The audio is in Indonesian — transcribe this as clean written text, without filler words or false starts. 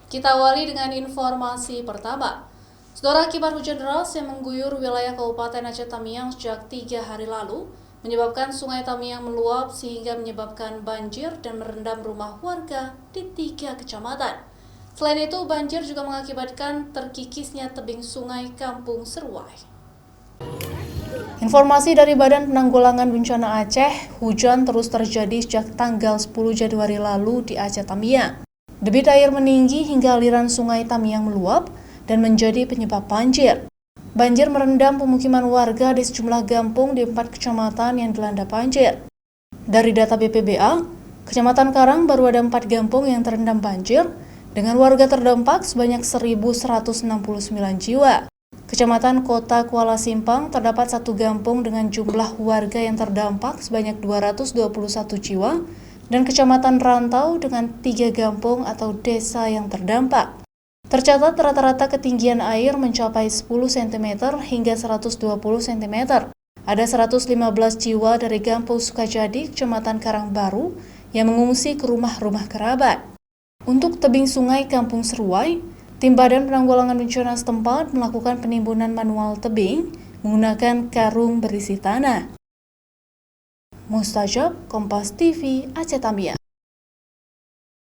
Kita awali dengan informasi pertama. Saudara, akibat hujan deras yang mengguyur wilayah Kabupaten Aceh Tamiang sejak 3 hari lalu, menyebabkan Sungai Tamiang meluap sehingga menyebabkan banjir dan merendam rumah warga di 3 kecamatan. Selain itu, banjir juga mengakibatkan terkikisnya tebing sungai Kampung Seruai. Informasi dari Badan Penanggulangan Bencana Aceh, hujan terus terjadi sejak tanggal 10 Januari lalu di Aceh Tamiang. Debit air meninggi hingga aliran Sungai Tamiang meluap dan menjadi penyebab banjir. Banjir merendam pemukiman warga di sejumlah kampung di 4 kecamatan yang dilanda banjir. Dari data BPBA, Kecamatan Karang baru ada 4 kampung yang terendam banjir, dengan warga terdampak sebanyak 1.169 jiwa. Kecamatan Kota Kuala Simpang terdapat 1 kampung dengan jumlah warga yang terdampak sebanyak 221 jiwa, dan Kecamatan Rantau dengan 3 kampung atau desa yang terdampak. Tercatat rata-rata ketinggian air mencapai 10 cm hingga 120 cm. Ada 115 jiwa dari Kampung Sukajadi, Kecamatan Karangbaru, yang mengungsi ke rumah-rumah kerabat. Untuk tebing sungai Kampung Seruai, tim Badan Penanggulangan Bencana setempat melakukan penimbunan manual tebing menggunakan karung berisi tanah. Mustajab, Kompas TV, Aceh Tamiang.